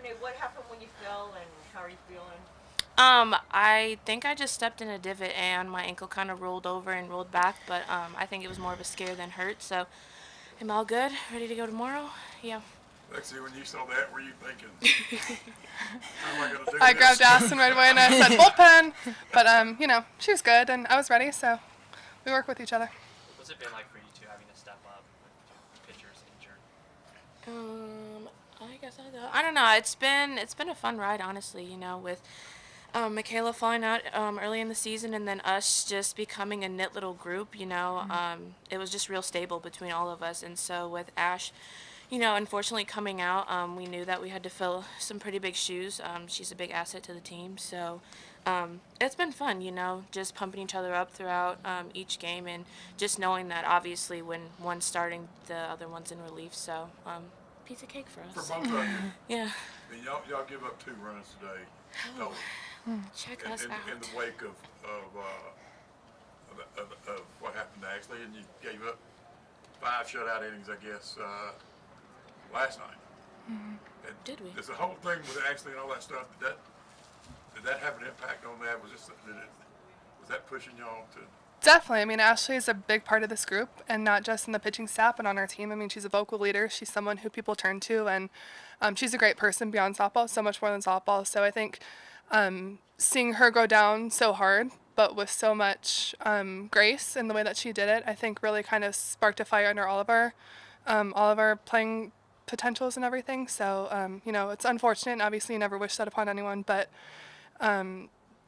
Renee, what happened when you fell, and how are you feeling? I think I just stepped in a divot and my ankle kind of rolled over and rolled back, but I think it was more of a scare than hurt. So I'm all good, ready to go tomorrow. Yeah. Lexi, when you saw that, were you thinking, how am I going to do I this? grabbed Aston right away and I said bullpen, but she was good and I was ready, so we work with each other. What's it been like for you two having to step up with two pitchers injured? Um, I guess I'll go. I don't know. It's been a fun ride, honestly. With Michaela falling out early in the season, and then us just becoming a knit little group. It was just real stable between all of us. And so with Ash, unfortunately coming out, we knew that we had to fill some pretty big shoes. She's a big asset to the team, so it's been fun. Just pumping each other up throughout each game, and just knowing that obviously when one's starting, the other one's in relief. So piece of cake for For us. both of you, Yeah. I mean, y'all give up 2 runs today. Total. Check In, us in, out. in the wake of what happened to Ashley, and you gave up 5 shutout innings, I guess, last night. And Did we? Does the whole thing with Ashley and all that stuff, did that have an impact on that? Was that pushing y'all to? Definitely. I mean, Ashley is a big part of this group, and not just in the pitching staff, but on our team. I mean, she's a vocal leader. She's someone who people turn to, and she's a great person beyond softball, so much more than softball. So I think seeing her go down so hard, but with so much grace in the way that she did it, I think really kind of sparked a fire under all of our playing potentials and everything. So it's unfortunate. And obviously, you never wish that upon anyone, but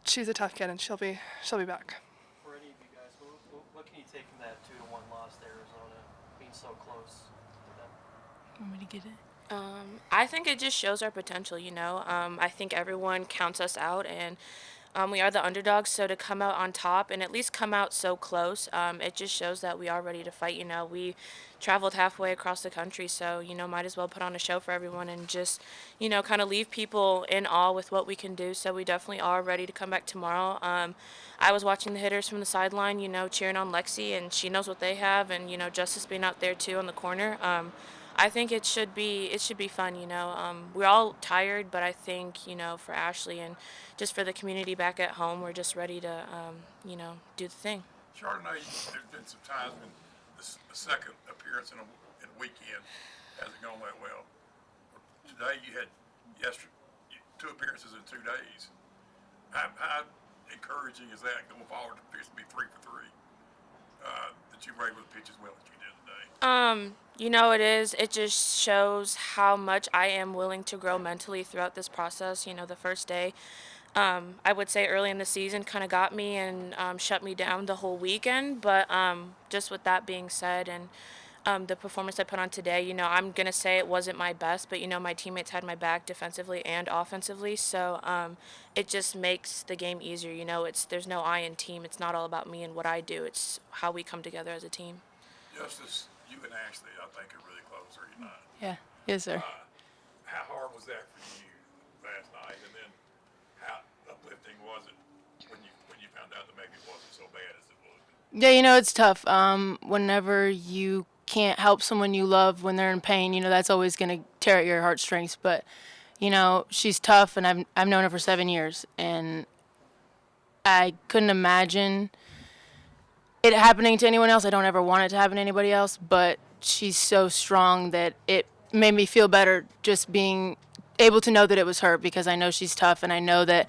she's a tough kid, and she'll be back. For any of you guys, what can you take from that 2-1 loss to Arizona, being so close to them? Want me to get it? I think it just shows our potential. I think everyone counts us out, and we are the underdogs. So to come out on top and at least come out so close, it just shows that we are ready to fight. We traveled halfway across the country, so might as well put on a show for everyone and just kind of leave people in awe with what we can do. So we definitely are ready to come back tomorrow. I was watching the hitters from the sideline, cheering on Lexi, and she knows what they have, and Justice being out there too on the corner. I think it should be fun. We're all tired, but I think for Ashley and just for the community back at home, we're just ready to do the thing. Chardonnay, there's been some times when the second appearance in a weekend hasn't gone that well. Today you had 2 appearances in 2 days. How encouraging is that going forward? It appears to be 3 for 3. That you were able to pitch as well as you did today. It is. It just shows how much I am willing to grow mentally throughout this process. The first day, I would say early in the season kind of got me and shut me down the whole weekend. But just with that being said, and the performance I put on today, I'm going to say it wasn't my best, but, my teammates had my back defensively and offensively. So it just makes the game easier. There's no I in team. It's not all about me and what I do. It's how we come together as a team. Justice, you and Ashley, I think, are really close, are you not? Yeah. Yes, sir. How hard was that for you last night? And then how uplifting was it when you found out that maybe it wasn't so bad as it was? Yeah, it's tough. Whenever you can't help someone you love when they're in pain, that's always going to tear at your heartstrings. But, she's tough, and I've known her for 7 years, and I couldn't imagine it happening to anyone else. I don't ever want it to happen to anybody else, but she's so strong that it made me feel better just being able to know that it was her, because I know she's tough, and I know that,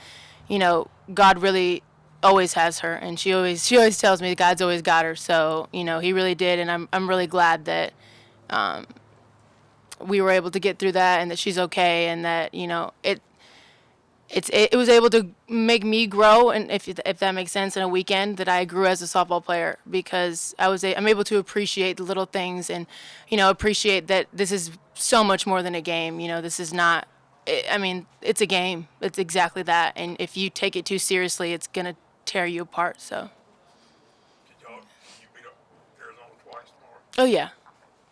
God really always has her, and she always tells me that God's always got her. So, he really did, and I'm really glad that we were able to get through that, and that she's okay, and that, it was able to make me grow, and if that makes sense, in a weekend, that I grew as a softball player, because I'm able to appreciate the little things, and appreciate that this is so much more than a game. This is not. I mean, it's a game. It's exactly that, and if you take it too seriously, it's gonna tear you apart. So. Can you beat up Arizona twice tomorrow? Oh yeah.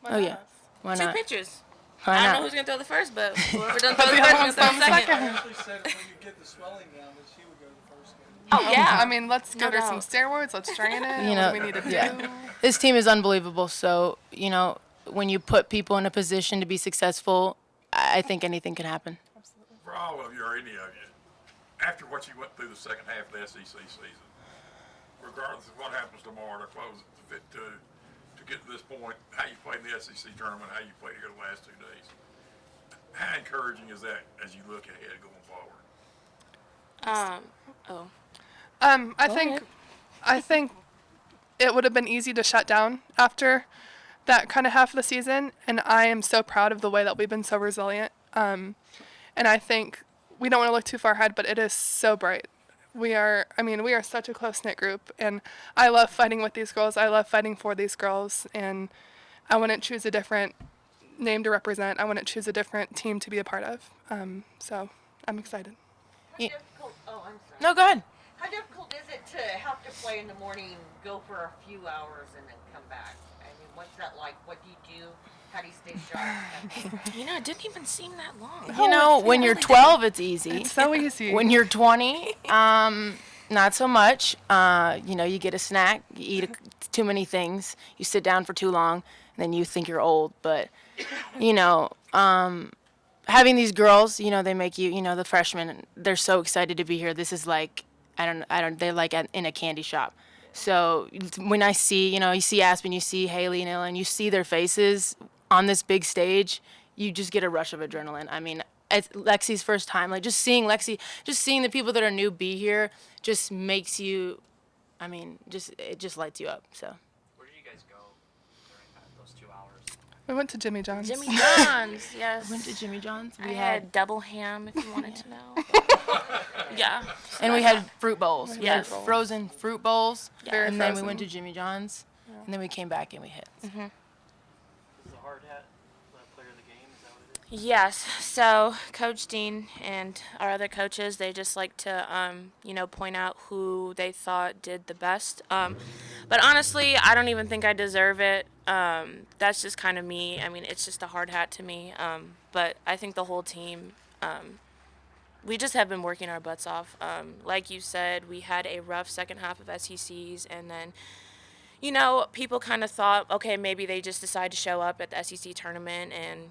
Why Oh not yeah. us? Why Two not? pitchers. Why I don't not? know who's going to throw the first, but whoever doesn't But throw the the other first is one's going to throw the throwing second. Ashley said when you get the swelling down that she would go the first game. Oh, yeah. I mean, let's give her some doubt. steroids. Let's train it. You What know, do we need to do? yeah. This team is unbelievable. So, when you put people in a position to be successful, I think anything can happen. Absolutely. for all of you or any of you, after what you went through the second half of the SEC season, regardless of what happens tomorrow to close it, to get to this point, how you played in the SEC tournament, how you played here the last 2 days, how encouraging is that as you look ahead going forward? I think it would have been easy to shut down after that kind of half of the season, and I am so proud of the way that we've been so resilient. And I think we don't want to look too far ahead, but it is so bright. We are such a close-knit group, and I love fighting with these girls. I love fighting for these girls, and I wouldn't choose a different name to represent. I wouldn't choose a different team to be a part of. So I'm excited. How difficult, oh, I'm sorry. No, go ahead. How difficult is it to have to play in the morning, go for a few hours, and then come back? I mean, what's that like? What do you do? How do you stay sharp? It didn't even seem that long. You know, when you're 12, it's easy. It's so easy. When you're 20, not so much. You get a snack, you eat too many things, you sit down for too long, and then you think you're old. But, having these girls, they make you, the freshmen, they're so excited to be here. This is like, they're like in a candy shop. So when I see, you see Aspen, you see Haley and Ellen, you see their faces on this big stage, you just get a rush of adrenaline. I mean, it's Lexi's first time. Like, just seeing Lexi, just seeing the people that are new be here just makes you, it just lights you up, so. Where did you guys go during those 2 hours? We went to Jimmy John's. Jimmy John's, yes. Went to Jimmy John's. I had double ham, if you wanted to know. Yeah. And we had fruit bowls. We had Yes. frozen fruit bowls. Yeah. And then we frozen. went to Jimmy John's. And then we came back and we hit. Is the hard hat player of the game? Is that what it is? Yes. So Coach Dean and our other coaches, they just like to, point out who they thought did the best. But honestly, I don't even think I deserve it. That's just kind of me. I mean, it's just a hard hat to me. But I think the whole team, we just have been working our butts off. Like you said, we had a rough second half of SECs, and then, people kind of thought, okay, maybe they just decide to show up at the SEC tournament and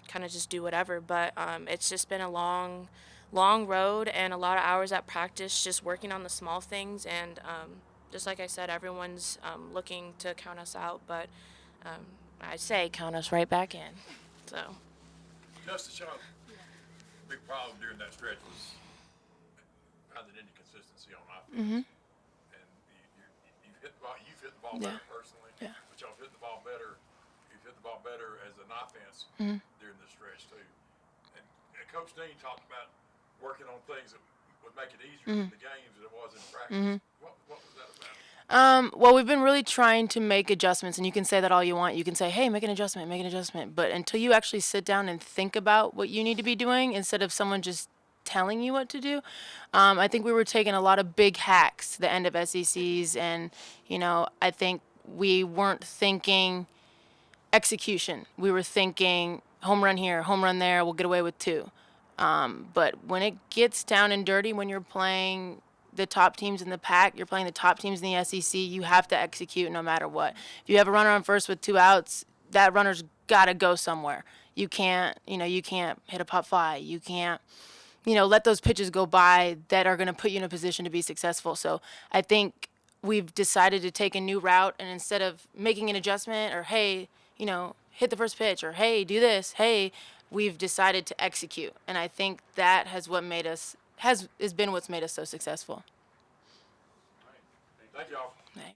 kind of just do whatever. But it's just been a long road and a lot of hours at practice just working on the small things. And just like I said, everyone's looking to count us out. But I say count us right back in. So. Justice Shaw, big problem during that stretch was finding any consistency on offense. And you've hit the ball better personally, but y'all hit the ball better. You've hit the ball better as an offense during this stretch too. And Coach Dean talked about working on things that would make it easier in the games than it was in practice. What was that about? Well, we've been really trying to make adjustments, and you can say that all you want. You can say, hey, make an adjustment. But until you actually sit down and think about what you need to be doing instead of someone just telling you what to do, I think we were taking a lot of big hacks the end of SECs, and, I think we weren't thinking execution. We were thinking home run here, home run there, we'll get away with 2. But when it gets down and dirty, when you're playing the top teams in the pack, you're playing the top teams in the SEC, you have to execute no matter what. If you have a runner on first with 2 outs, that runner's got to go somewhere. You can't hit a pop fly. You can't, let those pitches go by that are going to put you in a position to be successful. So I think we've decided to take a new route, and instead of making an adjustment or, hey, hit the first pitch or, hey, do this, hey, we've decided to execute. And I think that has been what's made us so successful. Thank y'all. Right.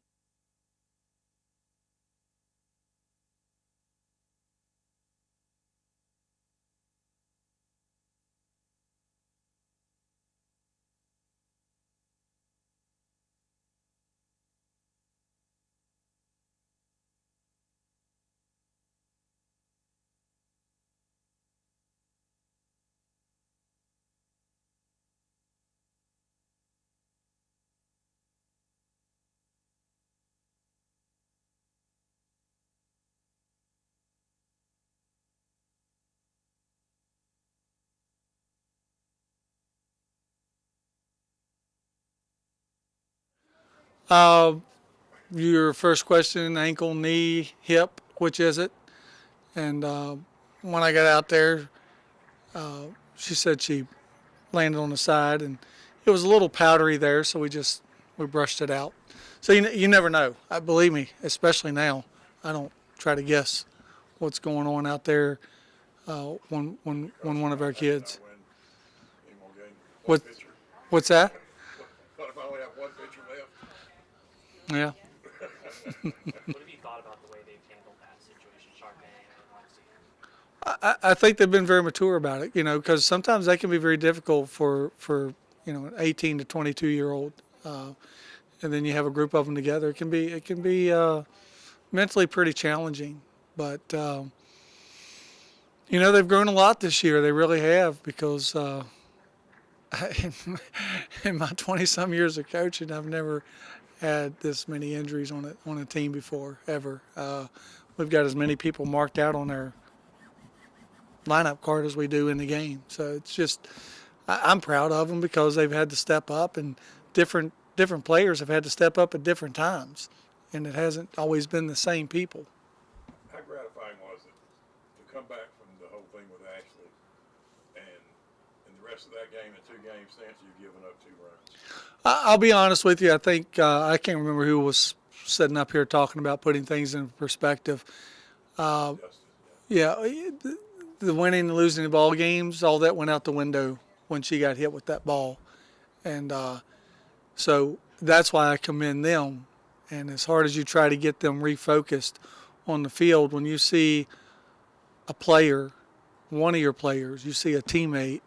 Your first question, ankle, knee, hip, which is it? And when I got out there, she said she landed on the side, and it was a little powdery there, so we brushed it out. So you never know. Believe me, especially now, I don't try to guess what's going on out there when one of our kids. What? What's that? What if I only have one pitcher left? Yeah. What have you thought about the way they've handled that situation, Chardonnay and Lexi? I think they've been very mature about it, because sometimes they can be very difficult for an 18 to 22-year-old, and then you have a group of them together. It can be mentally pretty challenging, but they've grown a lot this year. They really have, because in my 20-some years of coaching, I've never had this many injuries on a team before, ever. We've got as many people marked out on our lineup card as we do in the game. So it's just, I'm proud of them because they've had to step up, and different players have had to step up at different times, and it hasn't always been the same people. How gratifying was it to come back from the whole thing with Ashley, and in the rest of that game, in 2 games since, you've given up 2 runs? I'll be honest with you. I think I can't remember who was sitting up here talking about putting things in perspective. Yeah, the winning and losing the ball games, all that went out the window when she got hit with that ball, and so that's why I commend them. And as hard as you try to get them refocused on the field, when you see a player, one of your players, you see a teammate